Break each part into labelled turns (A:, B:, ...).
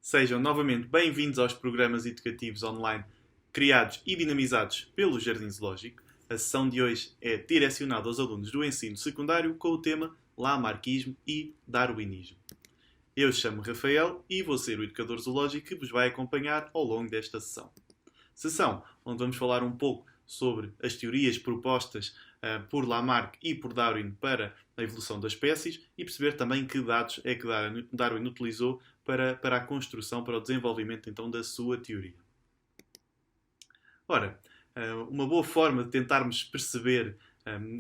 A: Sejam novamente bem-vindos aos programas educativos online criados e dinamizados pelo Jardim Zoológico. A sessão de hoje é direcionada aos alunos do ensino secundário com o tema Lamarckismo e Darwinismo. Eu chamo Rafael e vou ser o educador zoológico que vos vai acompanhar ao longo desta sessão. Sessão onde vamos falar um pouco sobre as teorias propostas por Lamarck e por Darwin para a evolução das espécies e perceber também que dados é que Darwin utilizou para a construção, para o desenvolvimento então da sua teoria. Ora, uma boa forma de tentarmos perceber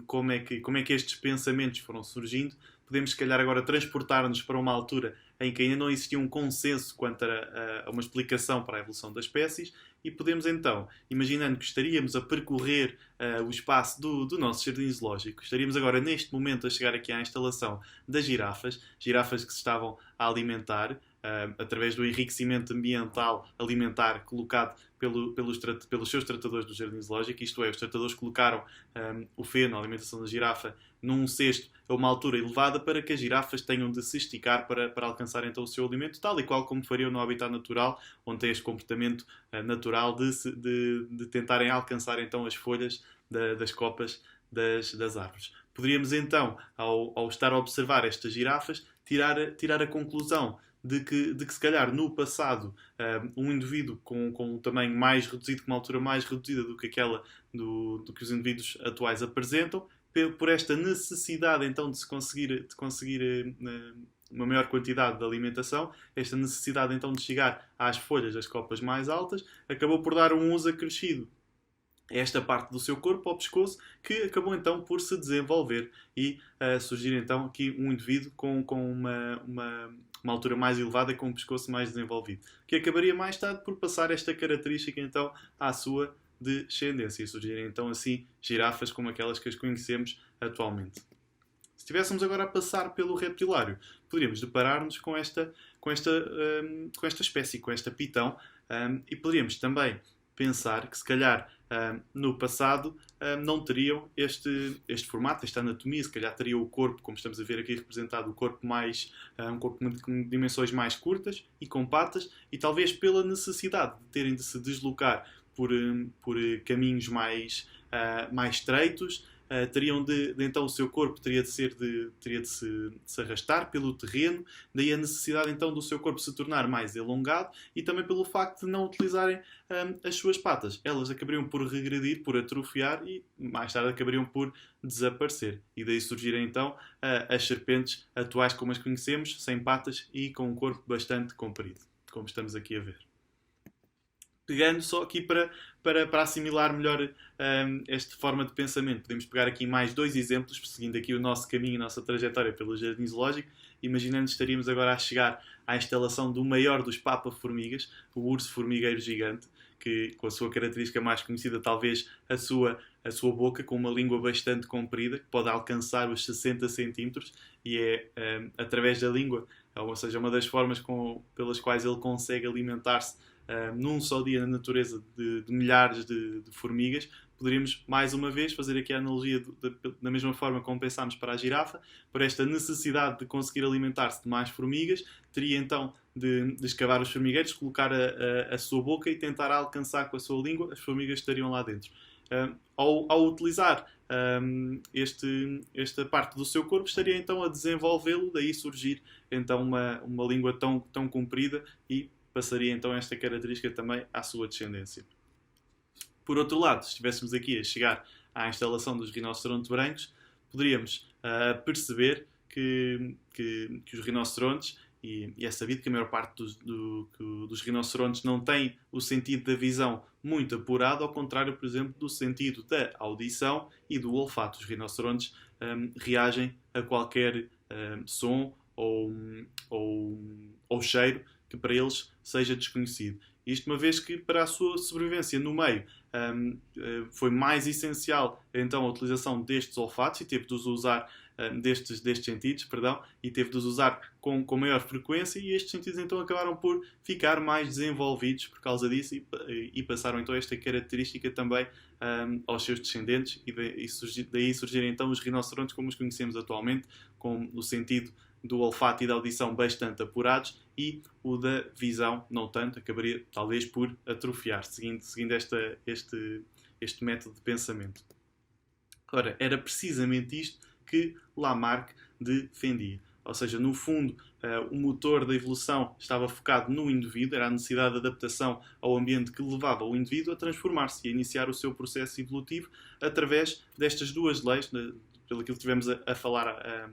A: como é que estes pensamentos foram surgindo, podemos se calhar agora transportar-nos para uma altura em que ainda não existia um consenso quanto a uma explicação para a evolução das espécies e podemos então, imaginando que estaríamos a percorrer o espaço do nosso jardim zoológico, estaríamos agora neste momento a chegar aqui à instalação das girafas que se estavam a alimentar através do enriquecimento ambiental alimentar colocado pelos seus tratadores do Jardim Zoológico, isto é, os tratadores colocaram o feno, a alimentação da girafa, num cesto a uma altura elevada para que as girafas tenham de se esticar para alcançar então o seu alimento, tal e qual como fariam no habitat natural, onde tem este comportamento natural de tentarem alcançar então as folhas das copas das árvores. Poderíamos então, ao estar a observar estas girafas, tirar a conclusão de que se calhar no passado um indivíduo com um tamanho mais reduzido, com uma altura mais reduzida do que aquela do que os indivíduos atuais apresentam, por esta necessidade então de se conseguir uma maior quantidade de alimentação, esta necessidade então de chegar às folhas das copas mais altas, acabou por dar um uso acrescido esta parte do seu corpo, ao pescoço, que acabou então por se desenvolver e surgir então aqui um indivíduo com uma altura mais elevada e com um pescoço mais desenvolvido, que acabaria mais tarde por passar esta característica então à sua descendência e surgirem então assim girafas como aquelas que as conhecemos atualmente. Se estivéssemos agora a passar pelo reptilário, poderíamos deparar-nos com esta espécie, com esta pitão, e poderíamos também pensar que se calhar no passado não teriam este formato, esta anatomia, se calhar teria o corpo, como estamos a ver aqui representado, o corpo mais, um corpo com dimensões mais curtas e com patas, e talvez pela necessidade de terem de se deslocar por caminhos mais estreitos, então o seu corpo teria de se arrastar pelo terreno, daí a necessidade então do seu corpo se tornar mais elongado e também pelo facto de não utilizarem as suas patas. Elas acabariam por regredir, por atrofiar e mais tarde acabariam por desaparecer. E daí surgirem então as serpentes atuais como as conhecemos, sem patas e com um corpo bastante comprido, como estamos aqui a ver. Pegando só aqui para assimilar melhor esta forma de pensamento, podemos pegar aqui mais dois exemplos, seguindo aqui o nosso caminho, a nossa trajetória pelo Jardim Zoológico, imaginando que estaríamos agora a chegar à instalação do maior dos papa-formigas, o urso formigueiro gigante, que com a sua característica mais conhecida, talvez a sua boca, com uma língua bastante comprida, que pode alcançar os 60 centímetros, e é através da língua, ou seja, uma das formas pelas quais ele consegue alimentar-se num só dia na natureza de milhares de formigas. Poderíamos mais uma vez fazer aqui a analogia da mesma forma como pensámos para a girafa, por esta necessidade de conseguir alimentar-se de mais formigas, teria então de escavar os formigueiros, colocar a sua boca e tentar alcançar com a sua língua, as formigas estariam lá dentro. Ao utilizar esta parte do seu corpo, estaria então a desenvolvê-lo, daí surgir então uma língua tão comprida e passaria então esta característica também à sua descendência. Por outro lado, se estivéssemos aqui a chegar à instalação dos rinocerontes brancos, poderíamos perceber que os rinocerontes, e é sabido que a maior parte dos rinocerontes não tem o sentido da visão muito apurado, ao contrário, por exemplo, do sentido da audição e do olfato. Os rinocerontes reagem a qualquer som ou cheiro que para eles seja desconhecido. Isto uma vez que para a sua sobrevivência no meio foi mais essencial então a utilização destes olfatos e teve de os usar destes sentidos, e teve de os usar com maior frequência, e estes sentidos então acabaram por ficar mais desenvolvidos por causa disso e passaram então esta característica também aos seus descendentes, e daí surgirem então os rinocerontes como os conhecemos atualmente, com o sentido do olfato e da audição bastante apurados e o da visão não tanto, acabaria talvez por atrofiar, seguindo este método de pensamento. Ora, era precisamente isto que Lamarck defendia. Ou seja, no fundo, o motor da evolução estava focado no indivíduo, era a necessidade de adaptação ao ambiente que levava o indivíduo a transformar-se e a iniciar o seu processo evolutivo através destas duas leis, pelo que estivemos a falar, a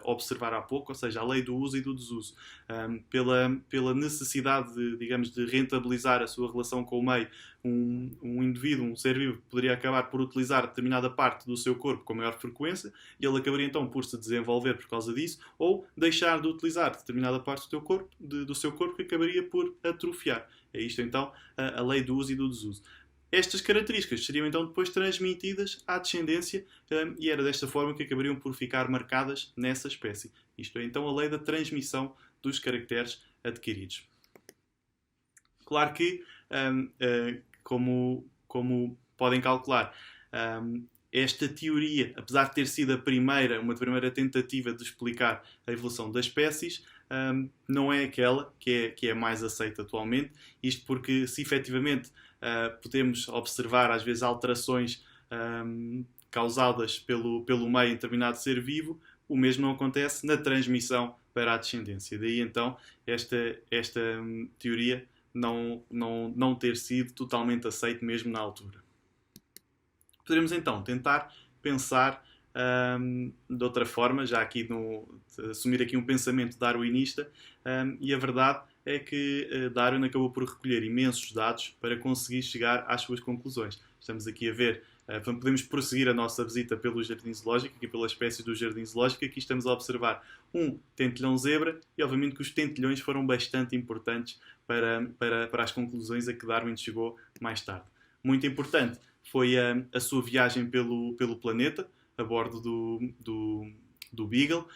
A: observar há pouco, ou seja, a lei do uso e do desuso, pela necessidade de rentabilizar a sua relação com o meio. Um indivíduo, um ser vivo, poderia acabar por utilizar determinada parte do seu corpo com maior frequência e ele acabaria então por se desenvolver por causa disso, ou deixar de utilizar determinada parte do seu corpo que acabaria por atrofiar. É isto então a lei do uso e do desuso. Estas características seriam então depois transmitidas à descendência e era desta forma que acabariam por ficar marcadas nessa espécie. Isto é então a lei da transmissão dos caracteres adquiridos. Claro que, como podem calcular, esta teoria, apesar de ter sido uma primeira tentativa de explicar a evolução das espécies, não é aquela que é mais aceita atualmente. Isto porque, se efetivamente podemos observar às vezes alterações causadas pelo meio em determinado ser vivo, o mesmo não acontece na transmissão para a descendência. Daí então esta teoria não ter sido totalmente aceita mesmo na altura. Poderemos então tentar pensar de outra forma, já aqui assumir aqui um pensamento darwinista, e a verdade é que Darwin acabou por recolher imensos dados para conseguir chegar às suas conclusões. Estamos aqui a ver, podemos prosseguir a nossa visita pelo Jardim Zoológico, aqui pelas espécies do Jardim Zoológico. Aqui estamos a observar um tentilhão zebra e obviamente que os tentilhões foram bastante importantes para as conclusões a que Darwin chegou mais tarde. Muito importante foi a sua viagem pelo planeta, a bordo do Beagle,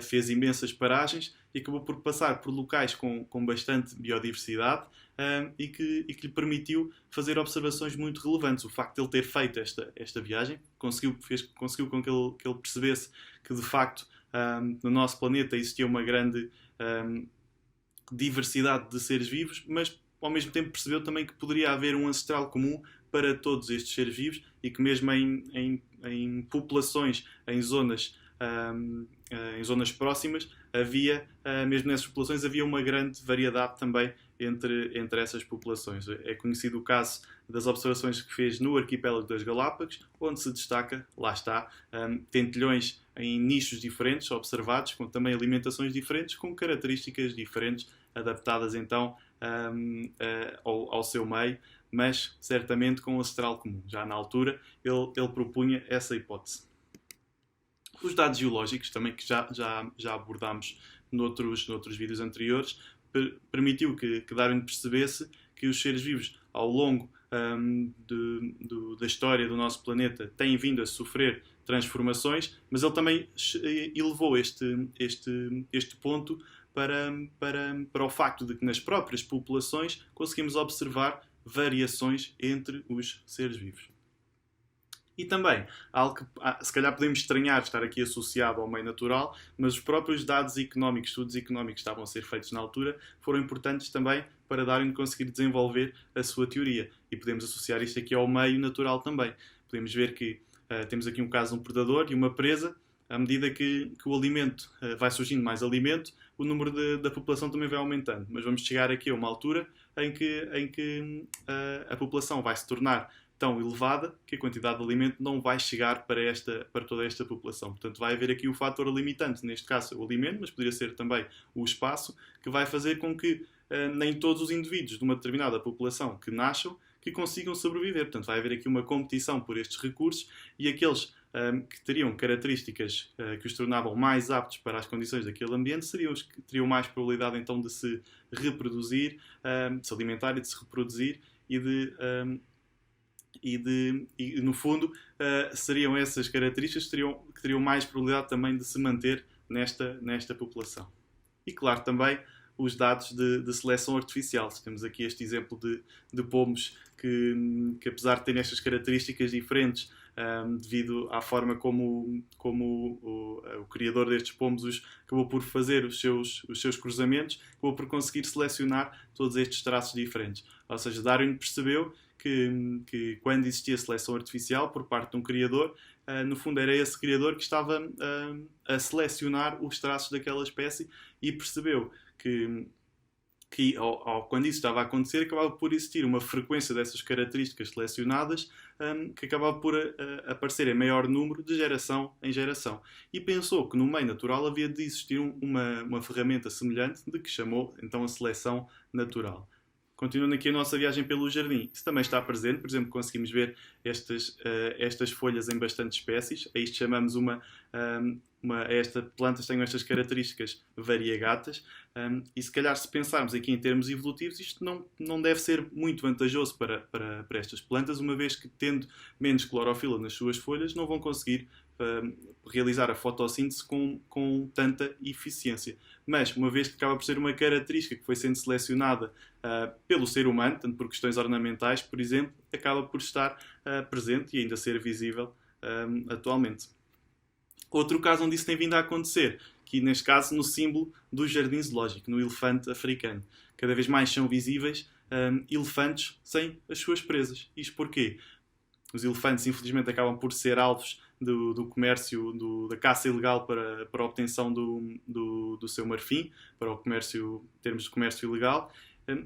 A: fez imensas paragens e acabou por passar por locais com bastante biodiversidade e que lhe permitiu fazer observações muito relevantes. O facto de ele ter feito esta viagem conseguiu com que ele percebesse que, de facto, no nosso planeta existia uma grande diversidade de seres vivos, mas ao mesmo tempo percebeu também que poderia haver um ancestral comum para todos estes seres vivos e que mesmo em populações, em zonas próximas, mesmo nessas populações, havia uma grande variedade também entre essas populações. É conhecido o caso das observações que fez no arquipélago das Galápagos, onde se destaca, lá está, tentilhões em nichos diferentes, observados, com também alimentações diferentes, com características diferentes, adaptadas então ao seu meio, mas certamente com um ancestral comum. Já na altura ele propunha essa hipótese. Os dados geológicos, também que já abordámos noutros vídeos anteriores, permitiu que Darwin percebesse que os seres vivos ao longo da história do nosso planeta têm vindo a sofrer transformações, mas ele também elevou este ponto para o facto de que nas próprias populações conseguimos observar variações entre os seres vivos. E também, algo que se calhar podemos estranhar estar aqui associado ao meio natural, mas os próprios dados económicos, estudos económicos que estavam a ser feitos na altura, foram importantes também para Darwin conseguir desenvolver a sua teoria. E podemos associar isto aqui ao meio natural também. Podemos ver que temos aqui um caso de um predador e uma presa. À medida que o alimento vai surgindo mais alimento, o número da população também vai aumentando. Mas vamos chegar aqui a uma altura em que a população vai se tornar tão elevada que a quantidade de alimento não vai chegar para toda esta população. Portanto, vai haver aqui o fator limitante, neste caso o alimento, mas poderia ser também o espaço, que vai fazer com que nem todos os indivíduos de uma determinada população que nasçam que consigam sobreviver. Portanto, vai haver aqui uma competição por estes recursos e aqueles que teriam características que os tornavam mais aptos para as condições daquele ambiente seriam os que teriam mais probabilidade então de se reproduzir, de se alimentar e de se reproduzir e no fundo seriam essas características que teriam mais probabilidade também de se manter nesta população. E claro também os dados de seleção artificial. Temos aqui este exemplo de pomos que apesar de terem estas características diferentes, devido à forma como o criador destes pombos acabou por fazer os seus cruzamentos, acabou por conseguir selecionar todos estes traços diferentes. Ou seja, Darwin percebeu que quando existia seleção artificial por parte de um criador, no fundo era esse criador que estava a selecionar os traços daquela espécie, e percebeu que quando isso estava a acontecer, acabava por existir uma frequência dessas características selecionadas que acabava por aparecer em maior número de geração em geração. E pensou que no meio natural havia de existir uma ferramenta semelhante, de que chamou então a seleção natural. Continuando aqui a nossa viagem pelo jardim, isso também está presente. Por exemplo, conseguimos ver estas folhas em bastantes espécies. A isto chamamos estas plantas têm estas características variegatas, e se calhar, se pensarmos aqui em termos evolutivos, isto não deve ser muito vantajoso para estas plantas, uma vez que, tendo menos clorofila nas suas folhas, não vão conseguir realizar a fotossíntese com tanta eficiência. Mas, uma vez que acaba por ser uma característica que foi sendo selecionada pelo ser humano, tanto por questões ornamentais, por exemplo, acaba por estar presente e ainda ser visível atualmente. Outro caso onde isso tem vindo a acontecer, que neste caso no símbolo do jardim zoológico, no elefante africano. Cada vez mais são visíveis elefantes sem as suas presas. Isto porquê? Os elefantes, infelizmente, acabam por ser alvos do comércio, da caça ilegal para a obtenção do seu marfim, para o comércio, em termos de comércio ilegal,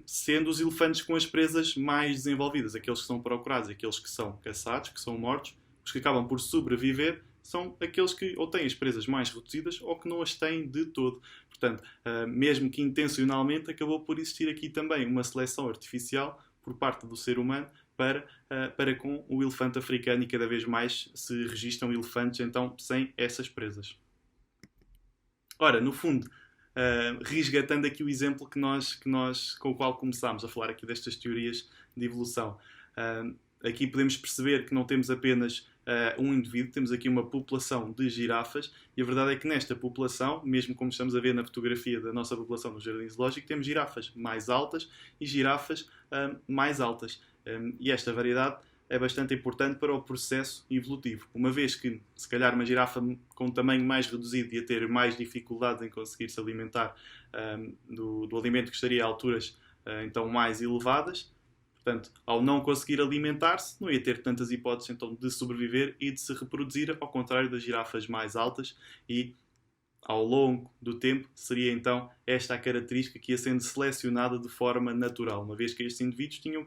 A: sendo os elefantes com as presas mais desenvolvidas, aqueles que são procurados, aqueles que são caçados, que são mortos. Os que acabam por sobreviver são aqueles que ou têm as presas mais reduzidas ou que não as têm de todo. Portanto, mesmo que intencionalmente, acabou por existir aqui também uma seleção artificial por parte do ser humano para com o elefante africano, e cada vez mais se registram elefantes então sem essas presas. Ora, no fundo, resgatando aqui o exemplo com o qual começámos a falar aqui destas teorias de evolução, aqui podemos perceber que não temos apenas um indivíduo, temos aqui uma população de girafas, e a verdade é que nesta população, mesmo como estamos a ver na fotografia da nossa população no Jardim Zoológico, temos girafas mais altas e girafas mais altas. E esta variedade é bastante importante para o processo evolutivo, uma vez que, se calhar, uma girafa com um tamanho mais reduzido ia ter mais dificuldades em conseguir se alimentar do alimento que estaria a alturas então mais elevadas. Portanto, ao não conseguir alimentar-se, não ia ter tantas hipóteses então de sobreviver e de se reproduzir, ao contrário das girafas mais altas, e ao longo do tempo seria então esta a característica que ia sendo selecionada de forma natural, uma vez que estes indivíduos tinham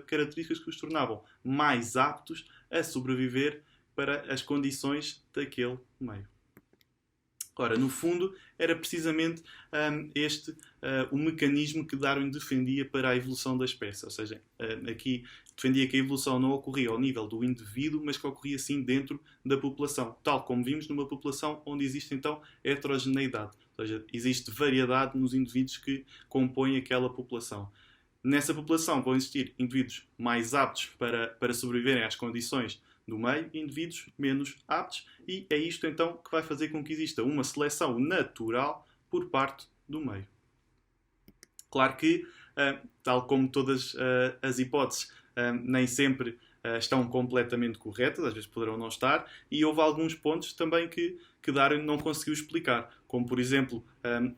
A: características que os tornavam mais aptos a sobreviver para as condições daquele meio. Ora, no fundo, era precisamente o mecanismo que Darwin defendia para a evolução da espécie. Ou seja, aqui defendia que a evolução não ocorria ao nível do indivíduo, mas que ocorria sim dentro da população. Tal como vimos numa população onde existe então heterogeneidade. Ou seja, existe variedade nos indivíduos que compõem aquela população. Nessa população vão existir indivíduos mais aptos para sobreviverem às condições do meio, indivíduos menos aptos, e é isto então que vai fazer com que exista uma seleção natural por parte do meio. Claro que, tal como todas as hipóteses, nem sempre estão completamente corretas, às vezes poderão não estar, e houve alguns pontos também que Darwin não conseguiu explicar, como por exemplo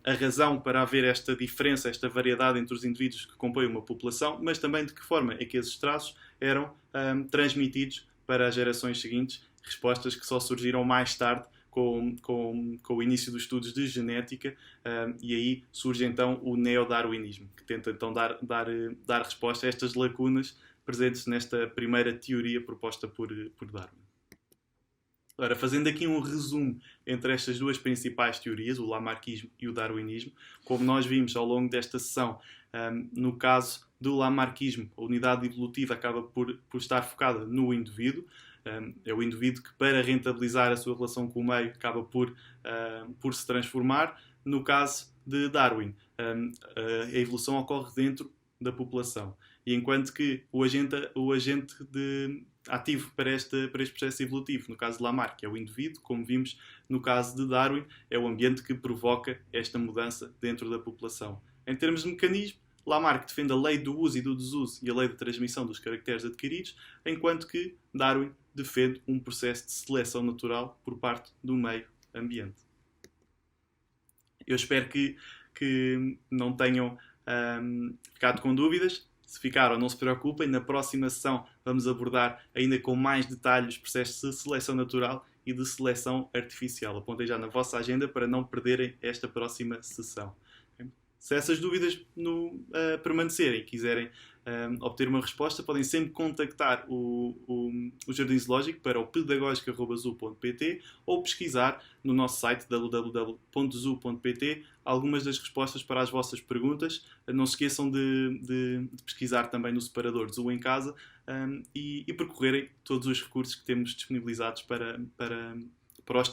A: a razão para haver esta diferença, esta variedade entre os indivíduos que compõem uma população, mas também de que forma é que esses traços eram transmitidos para as gerações seguintes, respostas que só surgiram mais tarde com o início dos estudos de genética, e aí surge então o neodarwinismo, que tenta então dar resposta a estas lacunas presentes nesta primeira teoria proposta por Darwin. Ora, fazendo aqui um resumo entre estas duas principais teorias, o lamarckismo e o darwinismo, como nós vimos ao longo desta sessão, no caso do lamarckismo, a unidade evolutiva acaba por estar focada no indivíduo. É o indivíduo que, para rentabilizar a sua relação com o meio, acaba por se transformar. No caso de Darwin, a evolução ocorre dentro da população. E enquanto que o agente ativo para este processo evolutivo, no caso de Lamarck, é o indivíduo, como vimos no caso de Darwin, é o ambiente que provoca esta mudança dentro da população. Em termos de mecanismo, Lamarck defende a lei do uso e do desuso e a lei da transmissão dos caracteres adquiridos, enquanto que Darwin defende um processo de seleção natural por parte do meio ambiente. Eu espero que não tenham ficado com dúvidas. Se ficaram, não se preocupem. Na próxima sessão vamos abordar ainda com mais detalhes os processos de seleção natural e de seleção artificial. Apontem já na vossa agenda para não perderem esta próxima sessão. Se essas dúvidas permanecerem e quiserem obter uma resposta, podem sempre contactar o Jardim Zoológico para o pedagógico.zoo.pt ou pesquisar no nosso site www.zoo.pt algumas das respostas para as vossas perguntas. Não se esqueçam de pesquisar também no separador Zoo em Casa e percorrerem todos os recursos que temos disponibilizados para os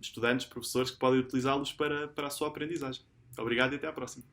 A: estudantes, professores que podem utilizá-los para a sua aprendizagem. Obrigado e até à próxima.